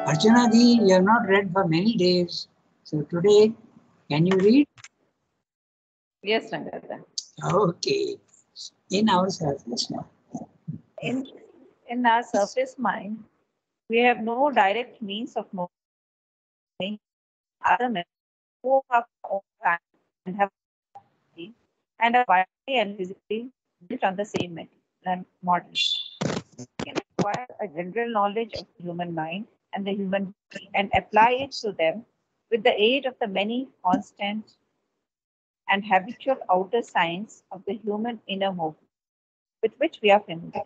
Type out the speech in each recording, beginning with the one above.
Archana Di, you have not read for many days. So today, can you read? Yes, Rangada. Okay. In our surface now. In, in our surface mind, we have no direct means of moving other men who have our own time and have body and are biologically and physically built on the same model. We can acquire a general knowledge of the human mind and the human body and apply it to them with the aid of the many constant and habitual outer signs of the human inner movement with which we are familiar.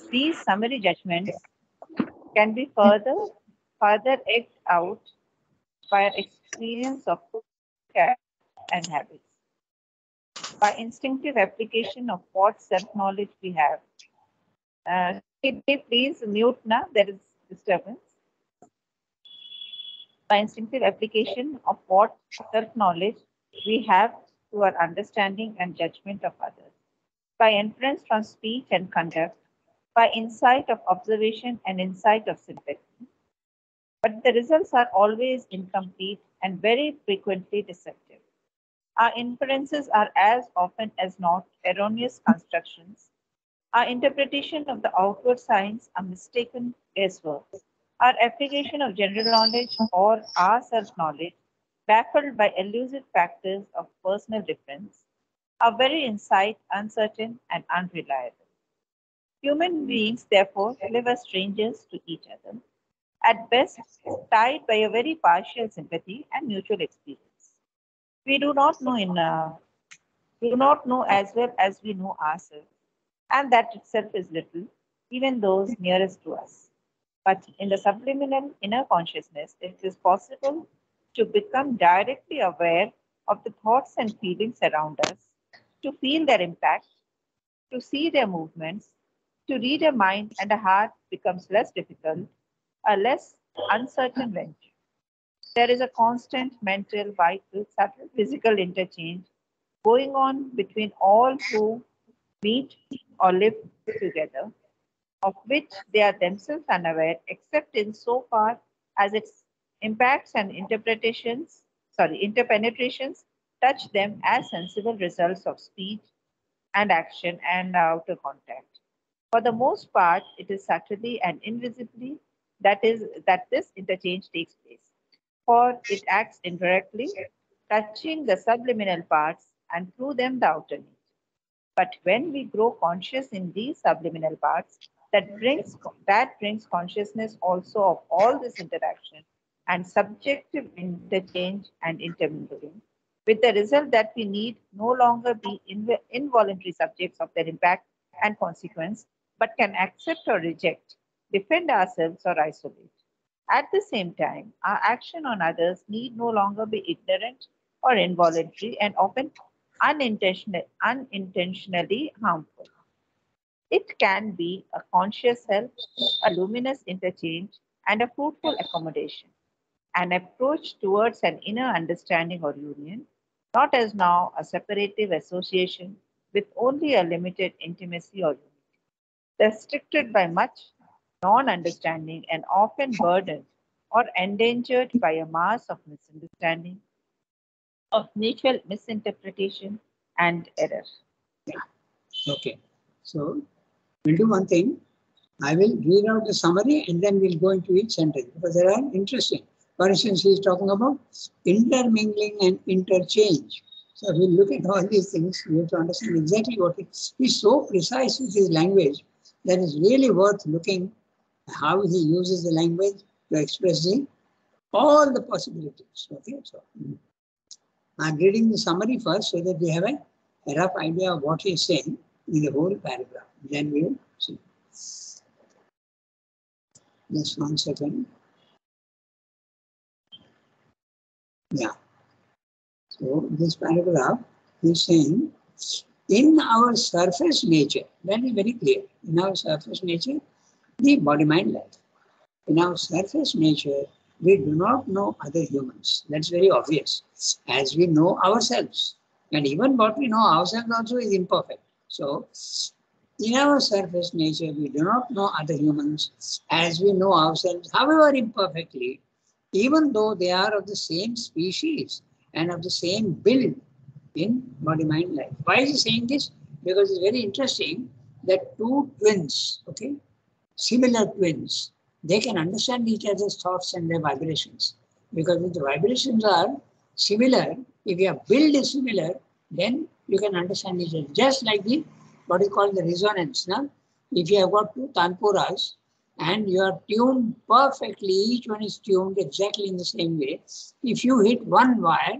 These summary judgments can be further egged out by our experience of character and habits, by instinctive application of what self-knowledge we have. Please mute now, there is disturbance. By instinctive application of what self-knowledge we have to our understanding and judgment of others, by inference from speech and conduct, by insight of observation and insight of sympathy. But the results are always incomplete and very frequently deceptive. Our inferences are as often as not erroneous constructions. Our interpretation of the outward signs are mistaken guesswork. Our application of general knowledge or our self knowledge, baffled by elusive factors of personal difference, are very insight uncertain and unreliable. Human beings, therefore, live as strangers to each other, at best tied by a very partial sympathy and mutual experience. We do not know as well as we know ourselves, and that itself is little, even those nearest to us. But in the subliminal inner consciousness, it is possible to become directly aware of the thoughts and feelings around us, to feel their impact, to see their movements, to read a mind and a heart becomes less difficult, a less uncertain venture. There is a constant mental, vital, subtle physical interchange going on between all who meet or live together, of which they are themselves unaware, except in so far as its impacts and interpenetrations touch them as sensible results of speech and action and outer contact. For the most part, it is subtly and invisibly that this interchange takes place, for it acts indirectly, touching the subliminal parts and through them the outer need. But when we grow conscious in these subliminal parts, that brings consciousness also of all this interaction and subjective interchange and intermingling, with the result that we need no longer be involuntary subjects of their impact and consequence, but can accept or reject, defend ourselves or isolate. At the same time, our action on others need no longer be ignorant or involuntary and often unintentionally harmful. It can be a conscious help, a luminous interchange, and a fruitful accommodation, an approach towards an inner understanding or union, not as now a separative association with only a limited intimacy or unity, restricted by much non understanding and often burdened or endangered by a mass of misunderstanding, of mutual misinterpretation and error. Yeah. Okay. So we'll do one thing. I will read out the summary and then we'll go into each sentence because they are interesting. For instance, he is talking about intermingling and interchange. So if you look at all these things, you have to understand exactly what it is. He's so precise with his language that it's really worth looking how he uses the language to express all the possibilities. Okay, so I'm reading the summary first so that we have a rough idea of what he's saying in the whole paragraph. Then we will see. Just 1 second. Yeah. So this paragraph is saying, in our surface nature, that is very clear. In our surface nature, the body-mind life. In our surface nature, we do not know other humans. That's very obvious, as we know ourselves. And even what we know ourselves also is imperfect. So In our surface nature, we do not know other humans as we know ourselves, however imperfectly, even though they are of the same species and of the same build in body mind life. Why is he saying this? Because it's very interesting that two twins, okay, similar twins, they can understand each other's thoughts and their vibrations. Because if the vibrations are similar, if your build is similar, then you can understand each other. Just like the what is called the resonance. Now, if you have got two tanpuras and you are tuned perfectly, each one is tuned exactly in the same way. If you hit one wire,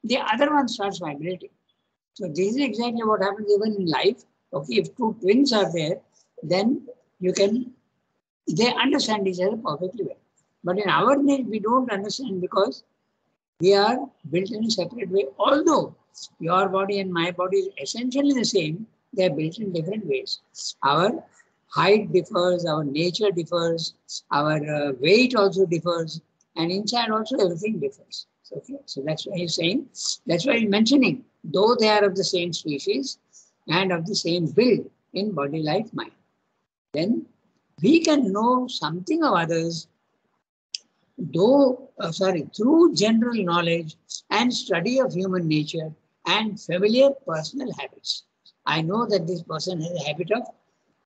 the other one starts vibrating. So this is exactly what happens even in life. Okay, if two twins are there, then they understand each other perfectly well. But in our case, we don't understand because we are built in a separate way. Although your body and my body is essentially the same, they are built in different ways. Our height differs, our nature differs, our weight also differs, and inside also everything differs. Okay, so that's why he's saying, that's why he's mentioning, though they are of the same species and of the same build in body, life, mind, then we can know something of others through general knowledge and study of human nature and familiar personal habits. I know that this person has a habit of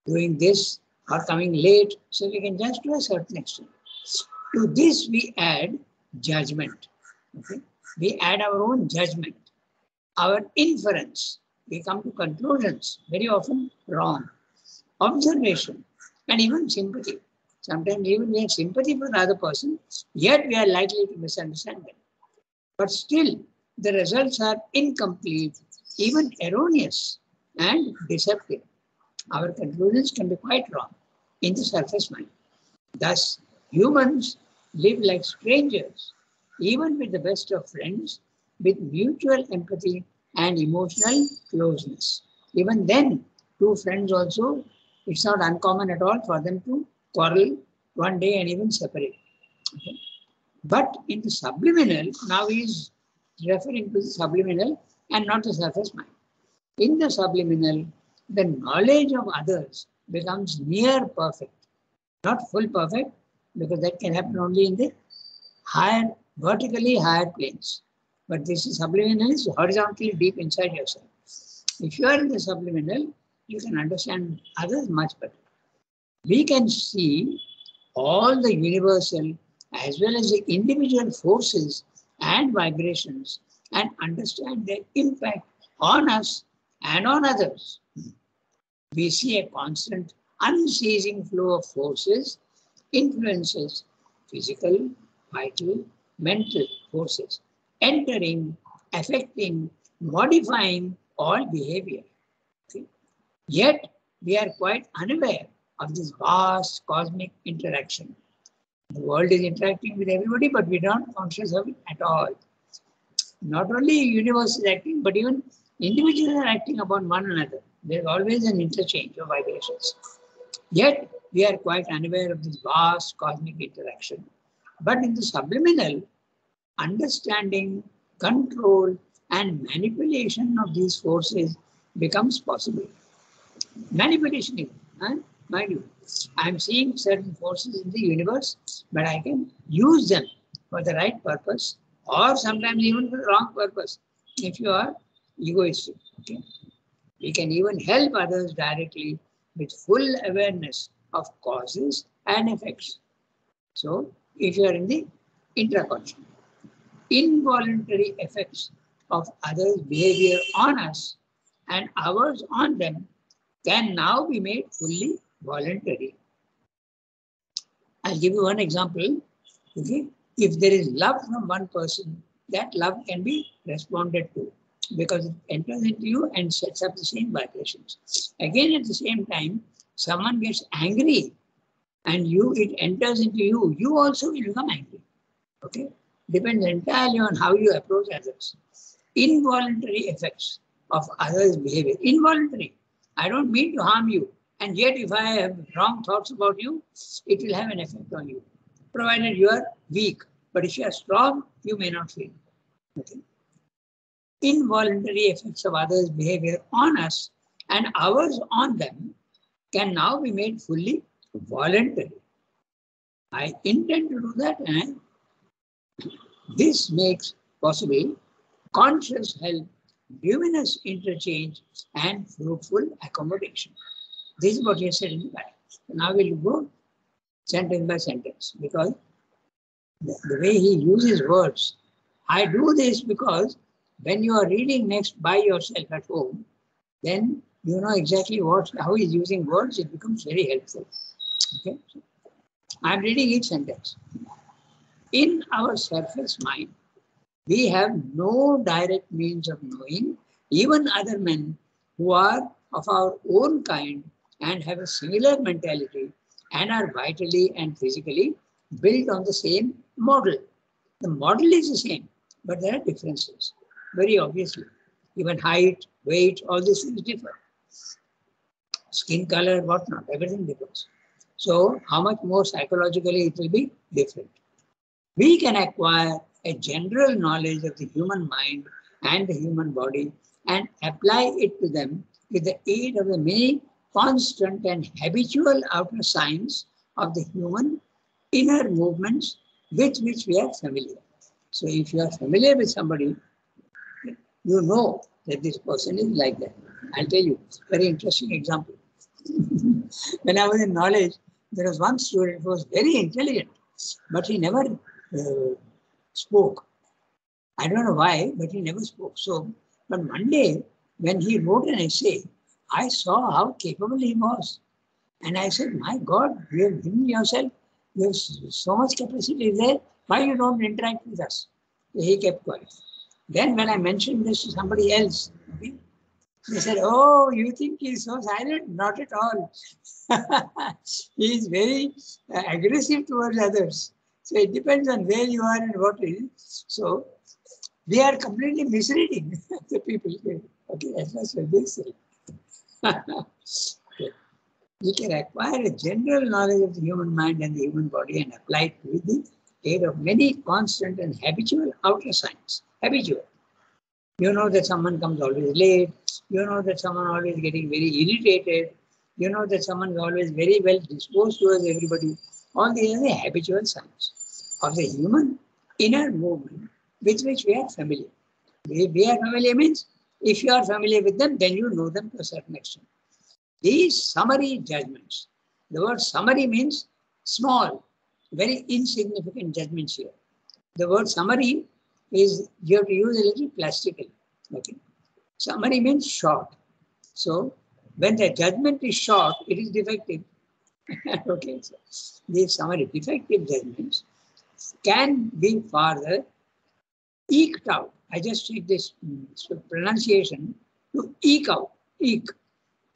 doing this or coming late, so we can judge to a certain extent. To this, we add judgment. Okay? We add our own judgment, our inference. We come to conclusions, very often wrong. Observation, and even sympathy. Sometimes even we have sympathy for the other person, yet we are likely to misunderstand them. But still, the results are incomplete, even erroneous and deceptive. Our conclusions can be quite wrong in the surface mind. Thus, humans live like strangers, even with the best of friends, with mutual empathy and emotional closeness. Even then, two friends also, it's not uncommon at all for them to quarrel one day and even separate. Okay? But in the subliminal, now he is referring to the subliminal and not the surface mind. In the subliminal, the knowledge of others becomes near perfect. Not full perfect, because that can happen only in the higher, vertically higher planes. But this is subliminal, is horizontally deep inside yourself. If you are in the subliminal, you can understand others much better. We can see all the universal as well as the individual forces and vibrations and understand their impact on us and on others. We see a constant, unceasing flow of forces, influences, physical, vital, mental forces, entering, affecting, modifying all behavior. Okay? Yet, we are quite unaware of this vast cosmic interaction. The world is interacting with everybody, but we don't conscious of it at all. Not only universe is acting, but even individuals are acting upon one another. There's always an interchange of vibrations. Yet, we are quite unaware of this vast cosmic interaction. But in the subliminal, understanding, control, and manipulation of these forces becomes possible. Manipulation is, mind you, I'm seeing certain forces in the universe, but I can use them for the right purpose or sometimes even for the wrong purpose if you are egoistic. Okay? We can even help others directly with full awareness of causes and effects. So, if you are in the intraconscious, involuntary effects of others' behavior on us and ours on them can now be made fully voluntary. I'll give you one example. Okay? If there is love from one person, that love can be responded to because it enters into you and sets up the same vibrations. Again, at the same time, someone gets angry and it enters into you, you also will become angry. Okay? Depends entirely on how you approach others. Involuntary effects of others' behavior. Involuntary. I don't mean to harm you. And yet, if I have wrong thoughts about you, it will have an effect on you, provided you are weak. But if you are strong, you may not feel. Okay? Involuntary effects of others' behavior on us and ours on them can now be made fully voluntary. I intend to do that, and this makes possible conscious help, luminous interchange, and fruitful accommodation. This is what he said in the Bible. Now we'll go sentence by sentence, because the way he uses words. I do this because when you are reading next by yourself at home, then you know exactly how he's using words. It becomes very helpful. Okay, I'm reading each sentence. In our surface mind, we have no direct means of knowing even other men who are of our own kind and have a similar mentality and are vitally and physically built on the same model. The model is the same, but there are differences, very obviously. Even height, weight, all these things differ. Skin color, whatnot, everything differs. So how much more psychologically it will be different. We can acquire a general knowledge of the human mind and the human body and apply it to them with the aid of the many constant and habitual outer signs of the human inner movements with which we are familiar. So if you are familiar with somebody, you know that this person is like that. I'll tell you a very interesting example. When I was in knowledge, there was one student who was very intelligent, but he never spoke. I don't know why, but he never spoke. So, but one day when he wrote an essay, I saw how capable he was. And I said, my God, you have given yourself, you have so much capacity there, why you don't interact with us? So he kept quiet. Then when I mentioned this to somebody else, okay, they said, oh, you think he's so silent? Not at all. He is very aggressive towards others. So it depends on where you are and what it is. So they are completely misreading the people. Okay, that's what they say. Okay. We can acquire a general knowledge of the human mind and the human body and apply it with the aid of many constant and habitual outer signs. Habitual. You know that someone comes always late. You know that someone always getting very irritated. You know that someone is always very well disposed towards everybody. All these are the habitual signs of the human inner movement with which we are familiar. We are familiar means if you are familiar with them, then you know them to a certain extent. These summary judgments, the word summary means small, very insignificant judgments here. The word summary is, you have to use a little plastically. Okay. Summary means short. So when the judgment is short, it is defective. Okay. So these summary defective judgments can be further eked out. I just take this pronunciation to eke out. Eke.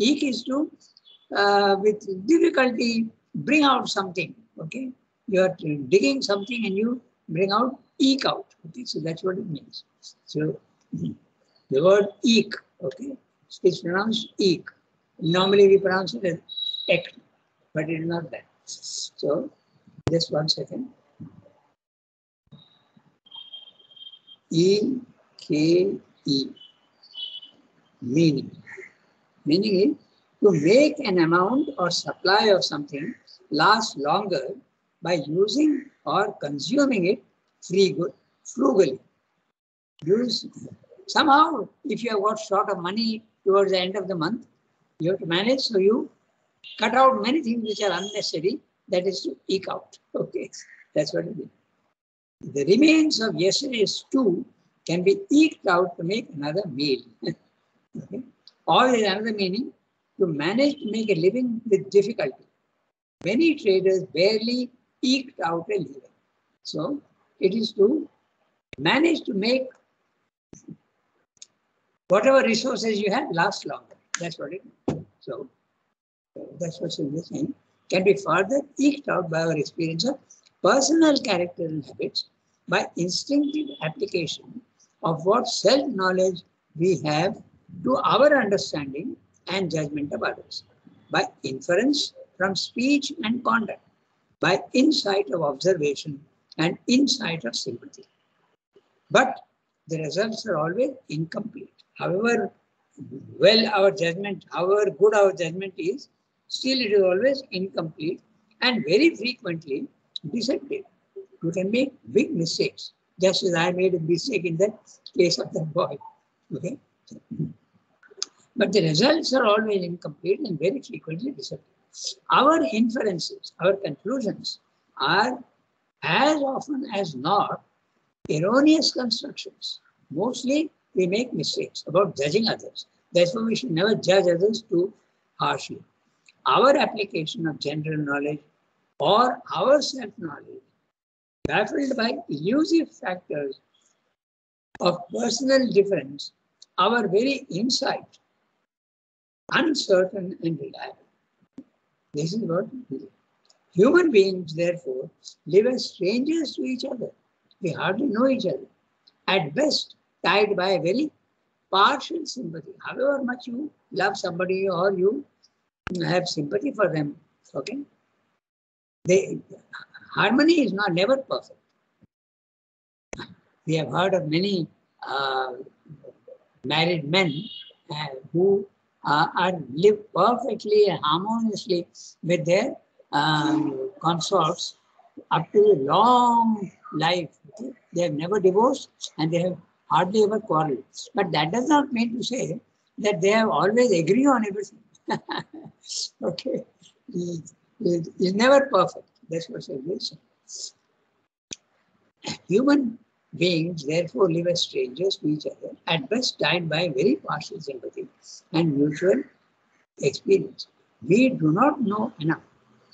Eke is to, with difficulty, bring out something. Okay. You are digging something and you bring out, eke out. Okay. So that's what it means. So the word eke, okay, it's pronounced eke. Normally we pronounce it as ek, but it is not that. So just 1 second. E-K-E. Meaning. Meaning is to make an amount or supply of something last longer by using or consuming it frugally. Use somehow, if you have got short of money towards the end of the month, you have to manage, so you cut out many things which are unnecessary, that is to eke out. Okay, that's what it is. The remains of yesterday's stew can be eked out to make another meal. Okay. Or is another meaning, to manage to make a living with difficulty. Many traders barely eked out a living. So it is to manage to make whatever resources you have last longer. That's what it means. So that's what Sylvia is saying. Can be further eked out by our experience of personal character and habits by instinctive application of what self-knowledge we have to our understanding and judgment of others, by inference from speech and conduct, by insight of observation and insight of sympathy. But the results are always incomplete. However well our judgment, however good our judgment is, Still, it is always incomplete and very frequently deceptive. You can make big mistakes, just as I made a mistake in the case of that boy. Okay? But the results are always incomplete and very frequently deceptive. Our inferences, our conclusions are as often as not erroneous constructions. Mostly we make mistakes about judging others. Therefore, we should never judge others too harshly. Our application of general knowledge or our self-knowledge, baffled by elusive factors of personal difference, our very insight, uncertain and reliable. This is what we do. Human beings, therefore, live as strangers to each other. We hardly know each other. At best, tied by a very partial sympathy. However much you love somebody or you have sympathy for them, okay? Harmony is never perfect. We have heard of many married men who live perfectly and harmoniously with their consorts up to a long life. Okay? They have never divorced and they have hardly ever quarreled. But that does not mean to say that they have always agreed on everything. Okay, it's never perfect. That's what I will say. Human beings therefore live as strangers to each other, at best tied by very partial sympathy and mutual experience. We do not know enough.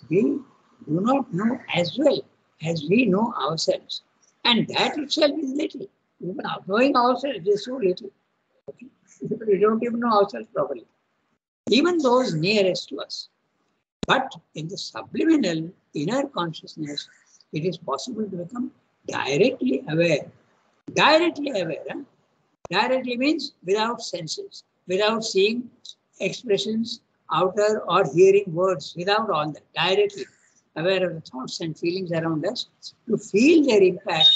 We do not know as well as we know ourselves. And that itself is little. Even knowing ourselves is so little. Okay? We don't even know ourselves properly. Even those nearest to us. But in the subliminal inner consciousness, it is possible to become directly aware. Directly aware. Huh? Directly means without senses, without seeing expressions, outer or hearing words, without all that. Directly aware of the thoughts and feelings around us, to feel their impact,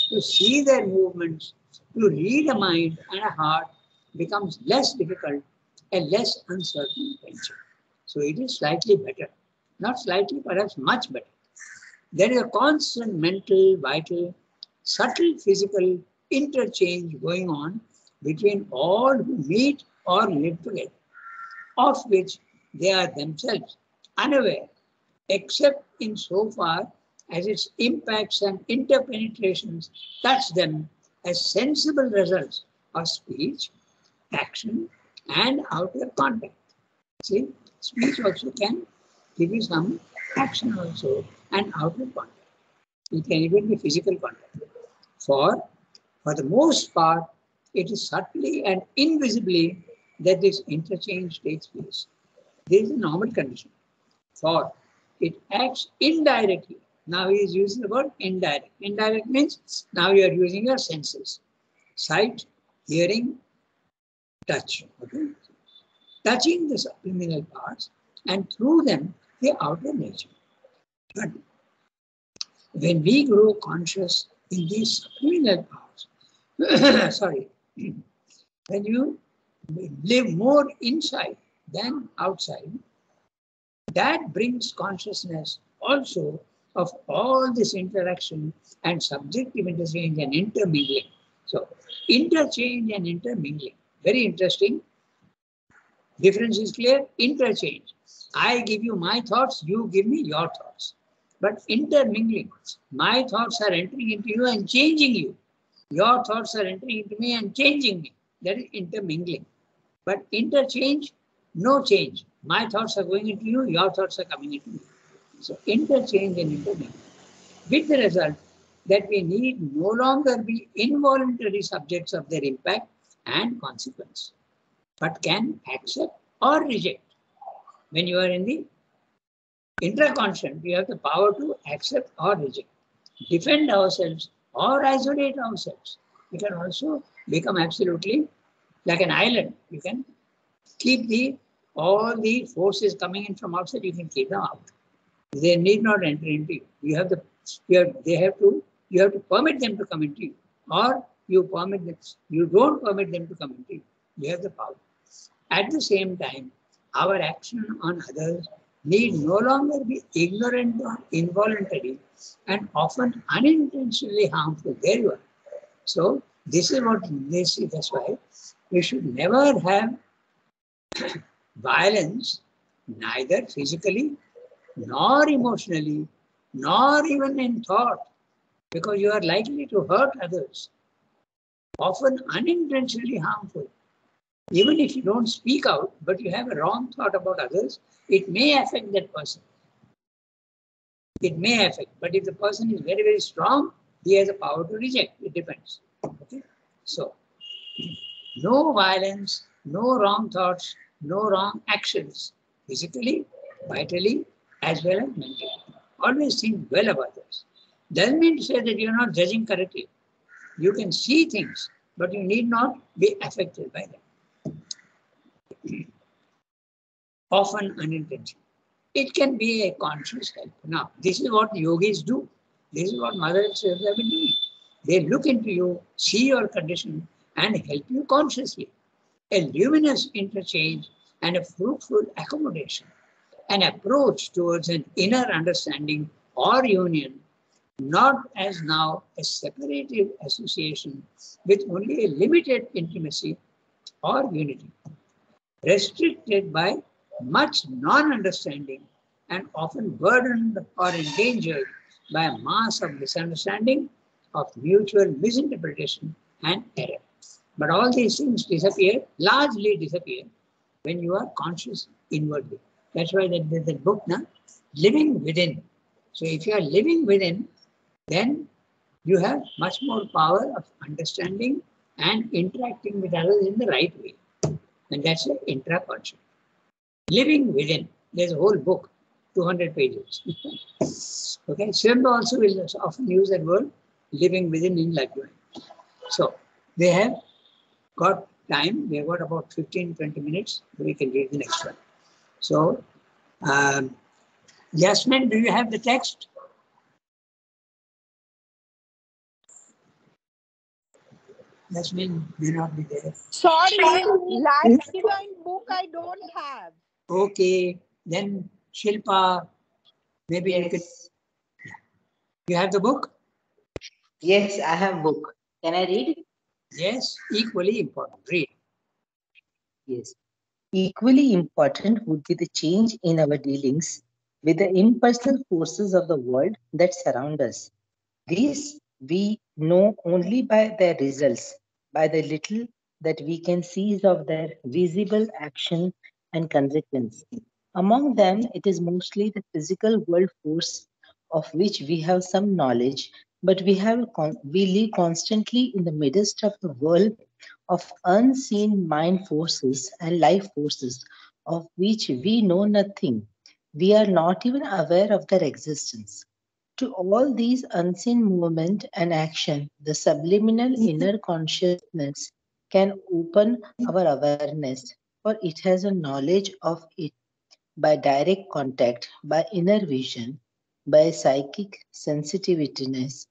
to see their movements, to read a mind and a heart becomes less difficult and less uncertain venture. So it is slightly better. Not slightly, perhaps much better. There is a constant mental, vital, subtle physical interchange going on between all who meet or live together, of which they are themselves unaware, except in so far as its impacts and interpenetrations touch them as sensible results of speech, action, and outer contact. See, speech also can give you some action also and outer contact. It can even be physical contact. For the most part, it is subtly and invisibly that this interchange takes place. This is a normal condition. For it acts indirectly. Now he is using the word indirect. Indirect means now you are using your senses. Sight, hearing, touch. Okay? Touching the subliminal parts and through them the outer nature. But when we grow conscious in these subliminal parts, sorry, when you live more inside than outside, that brings consciousness also of all this interaction and subjective interchange and intermingling. So, interchange and intermingling, very interesting. Difference is clear, interchange. I give you my thoughts, you give me your thoughts. But intermingling, my thoughts are entering into you and changing you. Your thoughts are entering into me and changing me. That is intermingling. But interchange, no change. My thoughts are going into you, your thoughts are coming into me. So interchange and intermingling. With the result that we need no longer be involuntary subjects of their impact and consequence, but can accept or reject. When you are in the intraconscient, we have the power to accept or reject, defend ourselves or isolate ourselves. We can also become absolutely like an island. You can keep all the forces coming in from outside, you can keep them out. They need not enter into you. You have to permit them to come into you, or you don't permit them to come into you. You have the power. At the same time, our action on others need no longer be ignorant or involuntary and often unintentionally harmful. There you are. So this is what this is. That's why we should never have violence, neither physically, nor emotionally, nor even in thought, because you are likely to hurt others, often unintentionally harmful. Even if you don't speak out, but you have a wrong thought about others, it may affect that person. It may affect, but if the person is very, very strong, he has a power to reject. It depends. Okay? So, no violence, no wrong thoughts, no wrong actions, physically, vitally, as well as mentally. Always think well of others. Doesn't mean to say that you're not judging correctly. You can see things, but you need not be affected by them. Often unintentional. It can be a conscious help. Now, this is what yogis do. This is what Mother and Sister have been doing. They look into you, see your condition, and help you consciously. A luminous interchange and a fruitful accommodation, an approach towards an inner understanding or union, not as now a separative association with only a limited intimacy or unity, restricted by much non-understanding and often burdened or endangered by a mass of misunderstanding, of mutual misinterpretation and error. But all these things disappear, largely disappear, when you are conscious inwardly. That's why there's that book, Living Within. So if you are living within, then you have much more power of understanding and interacting with others in the right way. And that's an intra-conscious. Living within. There's a whole book, 200 pages. Okay, Swamba also will often use that word, living within in Ladvai. So they have got time. We have got about 15-20 minutes. We can read the next one. So, Yasmin, do you have the text? Yasmin may not be there. Sorry, Life Divine book I don't have. Okay, then Shilpa, maybe you can. You have the book? Yes, I have book. Can I read? Yes, equally important. Read. Yes. Equally important would be the change in our dealings with the impersonal forces of the world that surround us. These we know only by their results, by the little that we can seize of their visible action and consequence. Among them, it is mostly the physical world force of which we have some knowledge, but we live constantly in the midst of the world of unseen mind forces and life forces of which we know nothing. We are not even aware of their existence. To all these unseen movement and action, the subliminal inner consciousness can open our awareness, for it has a knowledge of it by direct contact, by inner vision, by psychic sensitiveness.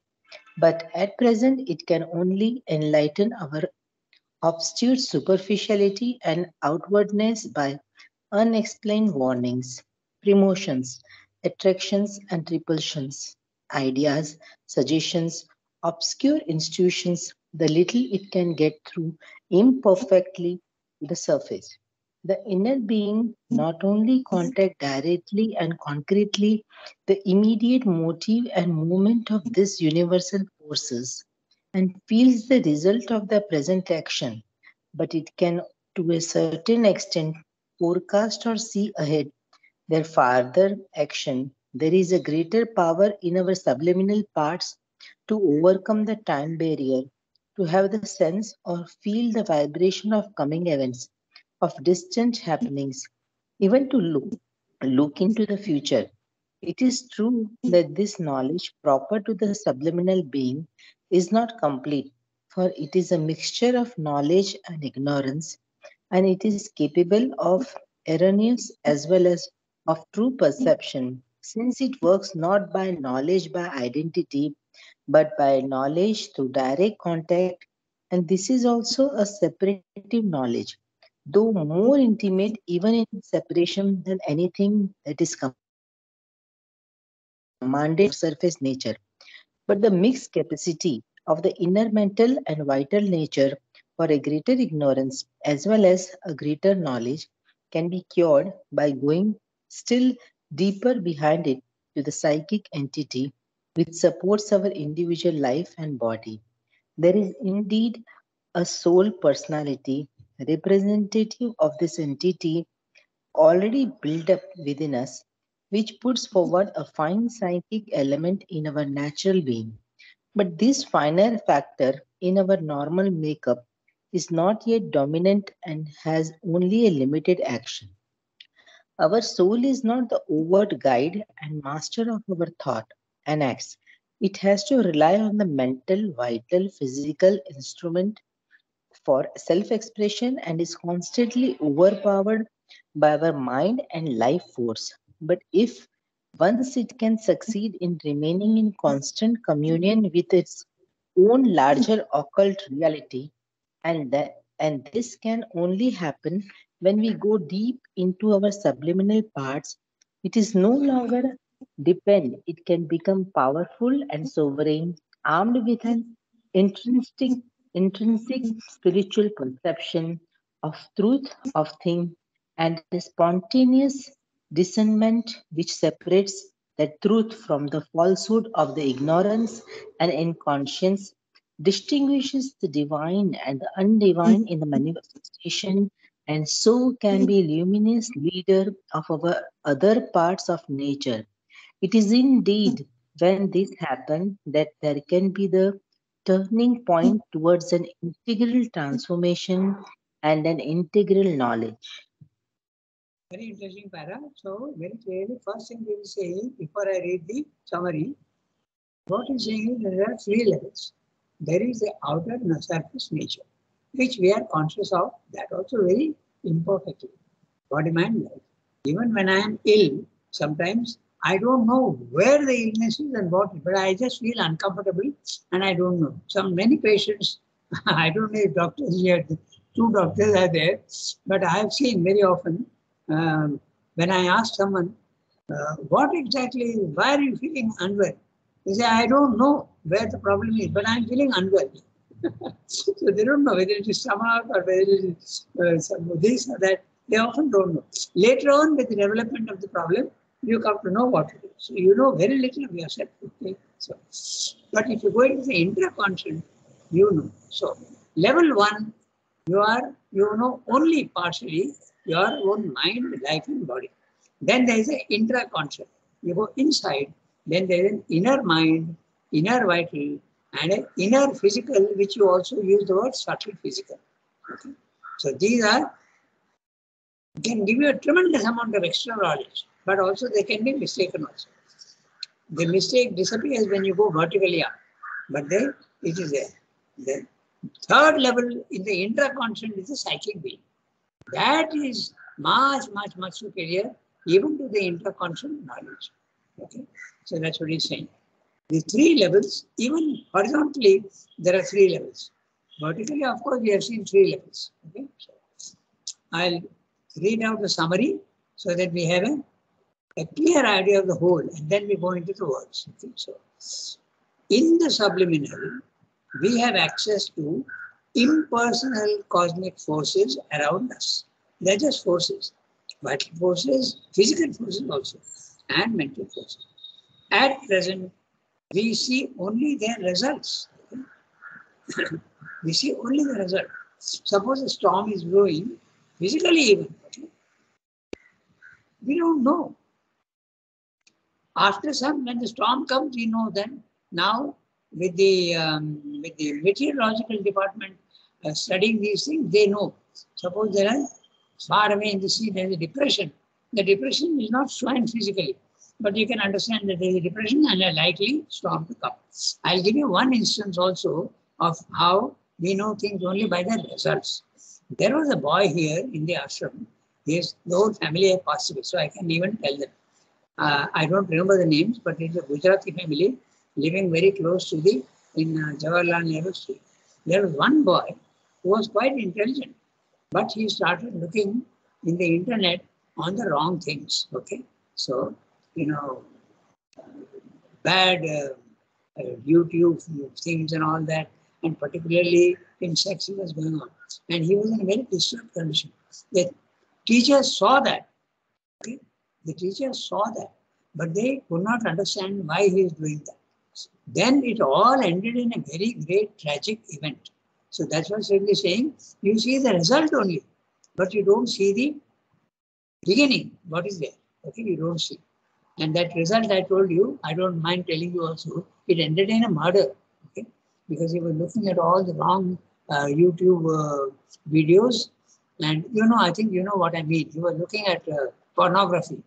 But at present, it can only enlighten our obscure superficiality and outwardness by unexplained warnings, promotions, attractions and repulsions, ideas, suggestions, obscure institutions, the little it can get through imperfectly to the surface. The inner being not only contact directly and concretely the immediate motive and movement of these universal forces and feels the result of their present action, but it can, to a certain extent, forecast or see ahead their farther action. There is a greater power in our subliminal parts to overcome the time barrier, to have the sense or feel the vibration of coming events, of distant happenings, even to look into the future. It is true that this knowledge proper to the subliminal being is not complete, for it is a mixture of knowledge and ignorance, and it is capable of erroneous as well as of true perception, since it works not by knowledge by identity, but by knowledge through direct contact, and this is also a separative knowledge. though more intimate even in separation than anything that is commanded surface nature. But the mixed capacity of the inner mental and vital nature for a greater ignorance as well as a greater knowledge can be cured by going still deeper behind it to the psychic entity which supports our individual life and body. There is indeed a soul personality representative of this entity already built up within us, which puts forward a fine psychic element in our natural being. But this finer factor in our normal makeup is not yet dominant and has only a limited action. Our soul is not the overt guide and master of our thought and acts. It has to rely on the mental, vital, physical instrument for self expression and is constantly overpowered by our mind and life force. But if once it can succeed in remaining in constant communion with its own larger occult reality, and this can only happen when we go deep into our subliminal parts, it is no longer depend. It can become powerful and sovereign, armed with an intrinsic intrinsic spiritual perception of truth of thing and a spontaneous discernment which separates the truth from the falsehood of the ignorance and inconscience, distinguishes the divine and the undivine in the manifestation, and so can be luminous leader of our other parts of nature. It is indeed when this happens that there can be the turning point towards an integral transformation and an integral knowledge. Very interesting para. So very clearly, first thing they will say before I read the summary, what he's saying is there are three levels. There is the outer and surface nature, which we are conscious of, that also very imperfectly. What am I like? Even when I am ill, sometimes I don't know where the illness is and what, but I just feel uncomfortable and I don't know. Many patients, I don't know if doctors here, two doctors are there, but I have seen very often when I ask someone, what exactly, why are you feeling unwell? They say, I don't know where the problem is, but I'm feeling unwell. So they don't know whether it is stomach or whether it is this or that. They often don't know. Later on, with the development of the problem, you come to know what it is. So you know very little of yourself. Okay? So, but if you go into the intraconscious, you know. So level one, you know only partially your own mind, life, and body. Then there is an intraconscious. You go inside. Then there is an inner mind, inner vital, and an inner physical, which you also use the word subtle physical. Okay? So these can give you a tremendous amount of extra knowledge, but also they can be mistaken also. The mistake disappears when you go vertically up, but there it is there. The third level in the intraconscious is the psychic being. That is much, much, much superior even to the intraconscious knowledge. Okay, so that's what he's saying. The three levels, even horizontally, there are three levels. Vertically, of course, we have seen three levels. Okay, so I'll read out the summary so that we have a clear idea of the whole, and then we go into the words. Okay, so in the subliminal, we have access to impersonal cosmic forces around us. They're just forces, vital forces, physical forces also, and mental forces. At present, we see only their results. We see only the result. Suppose a storm is blowing, physically even, we don't know. After when the storm comes, we know then. Now, with the meteorological department studying these things, they know. Suppose there are far away in the sea, there is a depression. The depression is not shown physically, but you can understand that there is a depression and a likely storm to come. I'll give you one instance also of how we know things only by the results. There was a boy here in the ashram. The whole family had passed away, so I can even tell them. I don't remember the names, but it's a Gujarati family living very close to in Jawaharlal Nehru Street. There was one boy who was quite intelligent. But he started looking in the internet on the wrong things. Okay, so bad YouTube things and all that, and particularly in sex was going on, and he was in a very disturbed condition. The teachers saw that. Okay, the teachers saw that, but they could not understand why he is doing that. Then it all ended in a very great tragic event. So that's what Sridhar is saying. You see the result only, but you don't see the beginning. What is there? Okay, you don't see. And that result I told you, I don't mind telling you also, it ended in a murder. Okay, because he was looking at all the wrong YouTube videos. And I think you know what I mean. He was looking at pornography.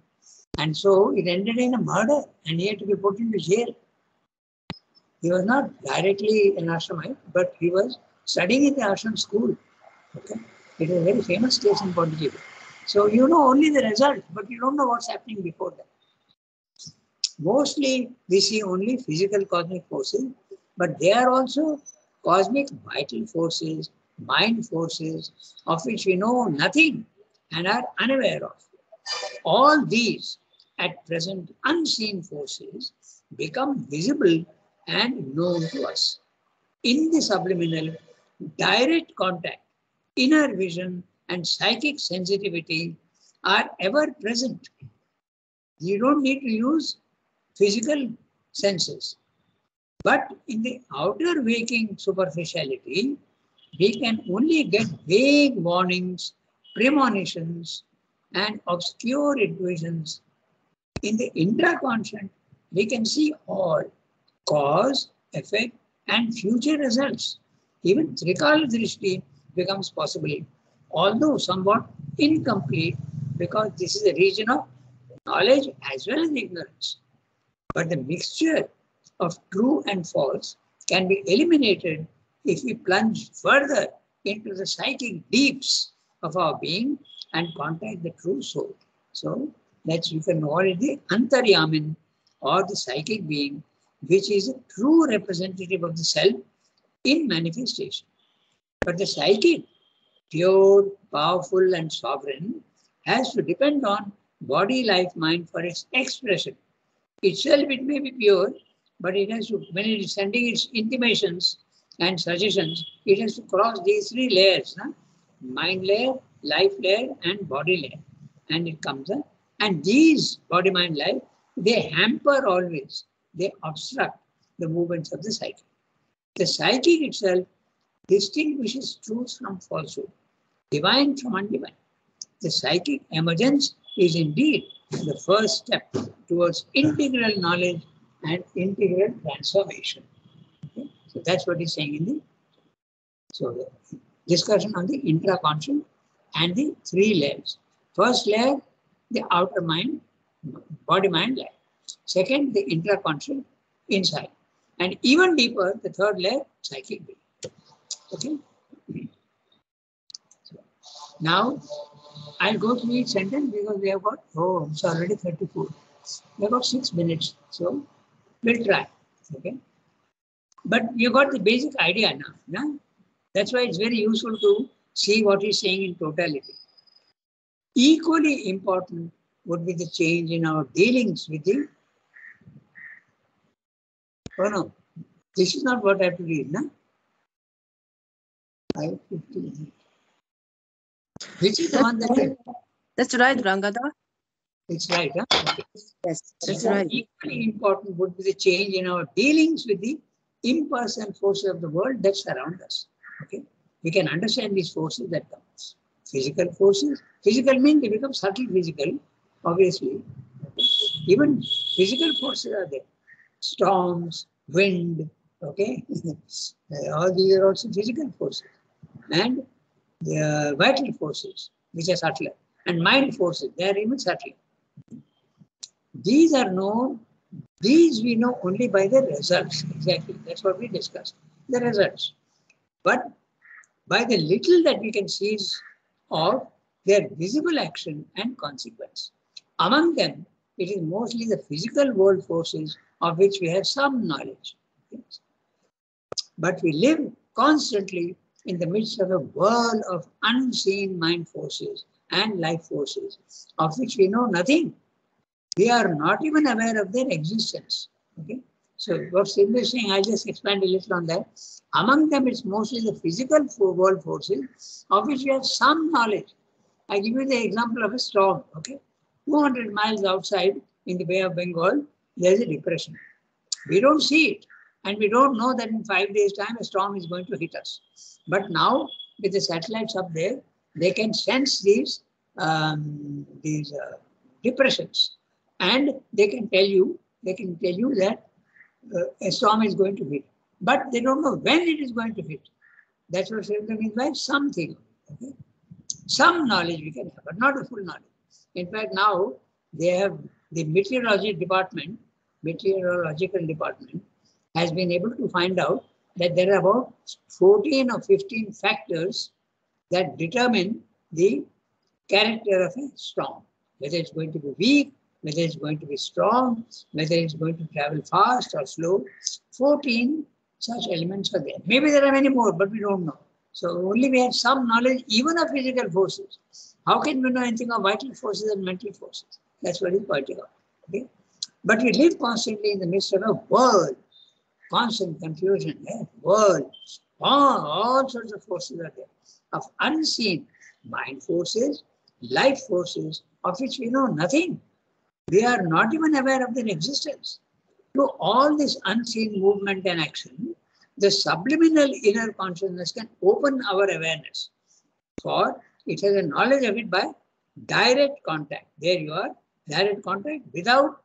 And so it ended in a murder and he had to be put into jail. He was not directly an ashramite, but he was studying in the ashram school. Okay, it is a very famous case in Pondicherry. So you know only the result, but you don't know what's happening before that. Mostly we see only physical cosmic forces, but they are also cosmic vital forces, mind forces, of which we know nothing and are unaware of. All these at present unseen forces become visible and known to us. In the subliminal, direct contact, inner vision, and psychic sensitivity are ever present. You don't need to use physical senses. But in the outer waking superficiality, we can only get vague warnings, premonitions, and obscure intuitions. In the intraconscious, we can see all cause, effect, and future results. Even Trikala Drishti becomes possible, although somewhat incomplete, because this is a region of knowledge as well as ignorance. But the mixture of true and false can be eliminated if we plunge further into the psychic deeps of our being and contact the true soul. So that you can call it the Antaryamin or the psychic being, which is a true representative of the self in manifestation. But the psychic, pure, powerful, and sovereign, has to depend on body, life, mind for its expression. Itself, it may be pure, but it has to, when it is sending its intimations and suggestions, it has to cross these three layers, mind layer, life layer, and body layer. And it comes up. And these body, mind, life, they hamper always, they obstruct the movements of the psychic. The psychic itself distinguishes truth from falsehood, divine from undivine. The psychic emergence is indeed the first step towards integral knowledge and integral transformation. Okay? So that's what he's saying in the the discussion on the intraconscious and the three layers. First layer, the outer mind, body, mind, life. Second, the intraconscious, inside. And even deeper, the third layer, psychic being. Okay? So now, I'll go through each sentence because we have got, it's already 34. We have got 6 minutes. So, we'll try. Okay? But you got the basic idea now. No? That's why it's very useful to see what he's saying in totality. Equally important would be the change in our dealings with the... Oh no, this is not what I have to read, no? 5:50. Which is the one that... That's right, Rangada. It's right, huh? Okay. Yes, that's right. Equally important would be the change in our dealings with the impersonal forces of the world that surround us. Okay, we can understand these forces that come. Physical forces. Physical means they become subtle physical, obviously. Okay. Even physical forces are there. Storms, wind, okay. All these are also physical forces. And the vital forces, which are subtler. And mind forces, they are even subtler. These are known, these we know only by the results. Exactly, that's what we discussed. The results. But by the little that we can seize of their visible action and consequence. Among them, it is mostly the physical world forces of which we have some knowledge. But we live constantly in the midst of a world of unseen mind forces and life forces, of which we know nothing. We are not even aware of their existence. Okay? So what's interesting, I just expand a little on that. Among them, it's mostly the physical world forces, of which we have some knowledge. I give you the example of a storm. Okay, 200 miles outside in the Bay of Bengal, there is a depression. We don't see it, and we don't know that in 5 days' time a storm is going to hit us. But now, with the satellites up there, they can sense these depressions, and they can tell you that a storm is going to hit, but they don't know when it is going to hit. That's what Srivastava means by something. Okay? Some knowledge we can have, but not a full knowledge. In fact, now they have the meteorological department has been able to find out that there are about 14 or 15 factors that determine the character of a storm, whether it's going to be weak, whether it's going to be strong, whether it's going to travel fast or slow. 14 such elements are there. Maybe there are many more, but we don't know. So only we have some knowledge even of physical forces. How can we know anything of vital forces and mental forces? That's what he's pointing out. Okay? But we live constantly in the midst of a world, constant confusion, world, all sorts of forces are there, of unseen mind forces, life forces, of which we know nothing. We are not even aware of their existence. To all this unseen movement and action, the subliminal inner consciousness can open our awareness, for it has a knowledge of it by direct contact. There you are, direct contact without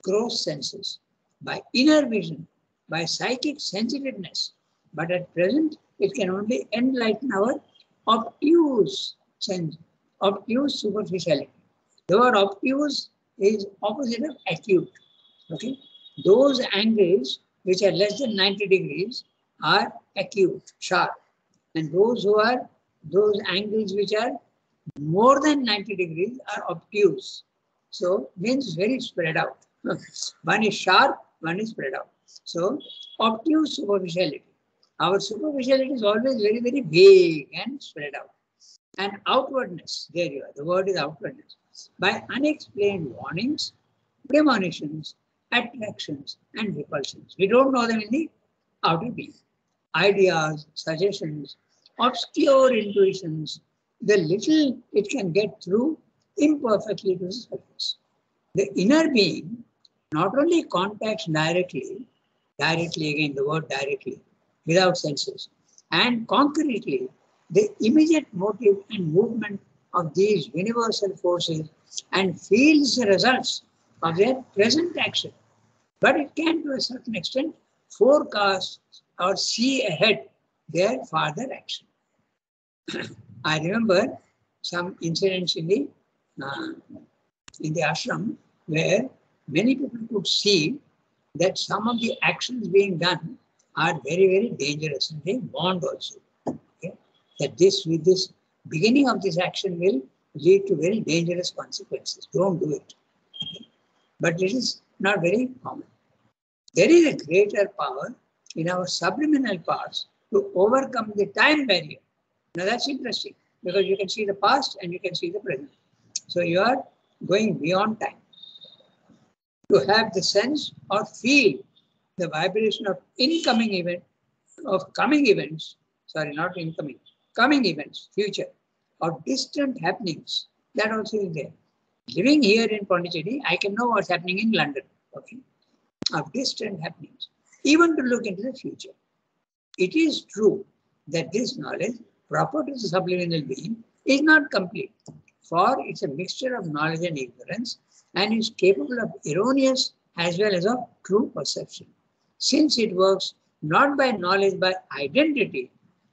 gross senses, by inner vision, by psychic sensitiveness. But at present, it can only enlighten our obtuse sense, obtuse superficiality. The word obtuse is opposite of acute. Okay? Those angles which are less than 90 degrees are acute, sharp. And those angles which are more than 90 degrees are obtuse. So means very spread out. One is sharp, one is spread out. So obtuse superficiality. Our superficiality is always very, very vague and spread out. And outwardness, there you are, the word is outwardness. By unexplained warnings, premonitions, attractions, and repulsions. We don't know them in the outer being. Ideas, suggestions, obscure intuitions, the little it can get through imperfectly to the surface. The inner being not only contacts directly again, the word directly, without senses, and concretely, the immediate motive and movement of these universal forces and feels the results of their present action. But it can, to a certain extent, forecast or see ahead their farther action. I remember some incidents in the ashram where many people could see that some of the actions being done are very, very dangerous, and they warned also. Okay? That with this beginning of this action will lead to very dangerous consequences. Don't do it. Okay? But it is not very common. There is a greater power in our subliminal parts to overcome the time barrier. Now that's interesting because you can see the past and you can see the present. So you are going beyond time. To have the sense or feel the vibration of coming events, future, or distant happenings, that also is there. Living here in Pondicherry, I can know what's happening in London, okay, of distant happenings, even to look into the future. It is true that this knowledge, proper to the subliminal being, is not complete, for it's a mixture of knowledge and ignorance, and is capable of erroneous as well as of true perception, since it works not by knowledge by identity,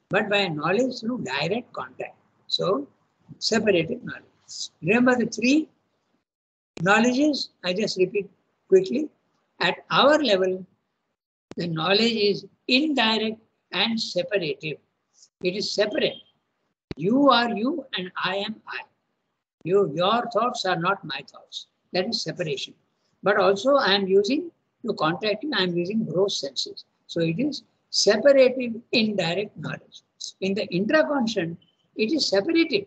but by knowledge through direct contact. So, separated knowledge. Remember the three knowledges? I just repeat quickly. At our level, the knowledge is indirect and separative. It is separate. You are you and I am I. Your thoughts are not my thoughts. That is separation. But also I am using, to contact you, I am using gross senses. So it is separative indirect knowledge. In the intraconscious, it is separated.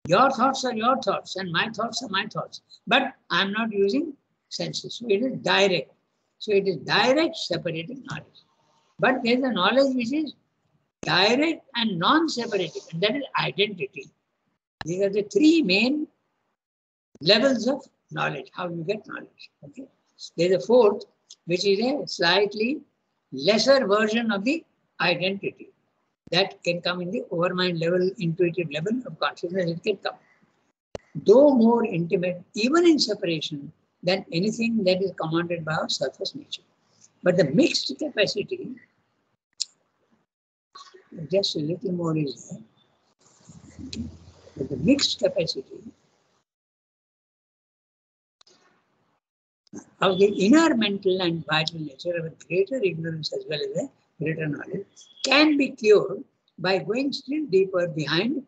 Your thoughts are your thoughts and my thoughts are my thoughts. But I am not using senses. So it is direct. So it is direct separating knowledge. But there is a knowledge which is direct and non-separated, and that is identity. These are the three main levels of knowledge, how you get knowledge. Okay. There is a fourth, which is a slightly lesser version of the identity. That can come in the overmind level, intuitive level of consciousness, it can come. Though more intimate, even in separation, than anything that is commanded by our surface nature. But the mixed capacity, just a little more is there. But the mixed capacity of the inner mental and vital nature of a greater ignorance as well as a greater knowledge can be cured by going still deeper behind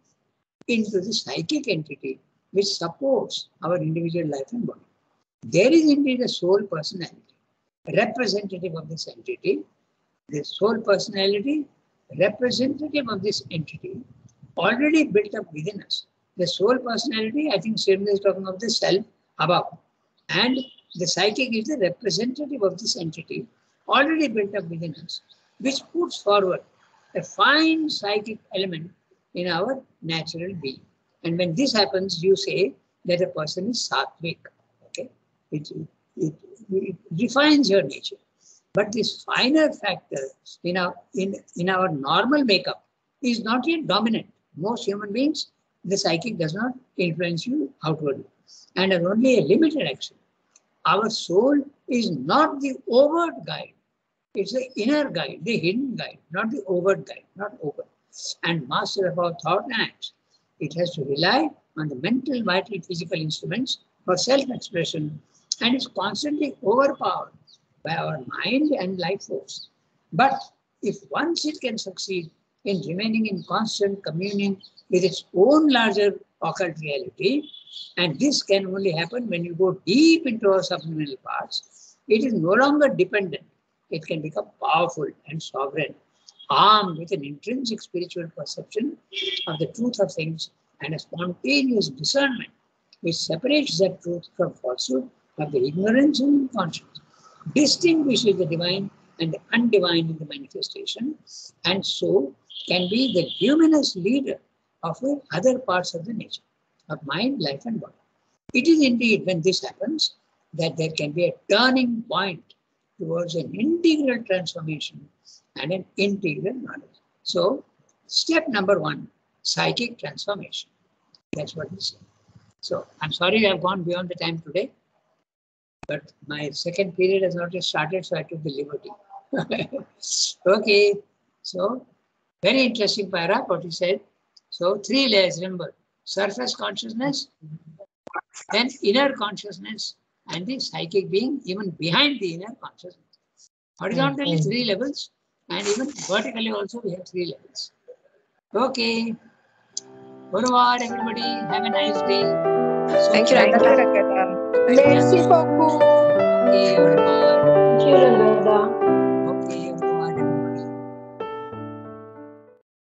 into the psychic entity which supports our individual life and body. There is indeed a soul personality, representative of this entity. The soul personality, representative of this entity, already built up within us. The soul personality, I think Sridhar is talking of the self above. And the psychic is the representative of this entity, already built up within us, which puts forward a fine psychic element in our natural being. And when this happens, you say that a person is sattvic. Okay? It refines your nature. But this finer factor in our normal makeup is not yet dominant. Most human beings, the psychic does not influence you outwardly and has only a limited action. Our soul is not the overt guide. It's the inner guide, the hidden guide, not the overt guide, not open. And master of our thought and acts. It has to rely on the mental, vital, physical instruments for self-expression and is constantly overpowered by our mind and life force. But if once it can succeed in remaining in constant communion with its own larger occult reality, and this can only happen when you go deep into our subliminal parts, it is no longer dependent. It can become powerful and sovereign, armed with an intrinsic spiritual perception of the truth of things and a spontaneous discernment which separates that truth from falsehood of the ignorance and unconscious, distinguishes the divine and the undivine in the manifestation, and so can be the luminous leader of the other parts of the nature, of mind, life and body. It is indeed when this happens that there can be a turning point towards an integral transformation and an integral knowledge. So, step number one, psychic transformation. That's what we say. So, I'm sorry I've gone beyond the time today, but my second period has not yet started, so I took the liberty. Okay, so very interesting paragraph what he said. So, three layers, remember, surface consciousness, then inner consciousness, and the psychic being even behind the inner consciousness. Horizontally, three levels, and even vertically also we have three levels. Okay. Au revoir, everybody. Have a nice day. Thank you, Thank you, Rangada. Rangada. Merci beaucoup. Okay, au revoir. Thank you, Rangada.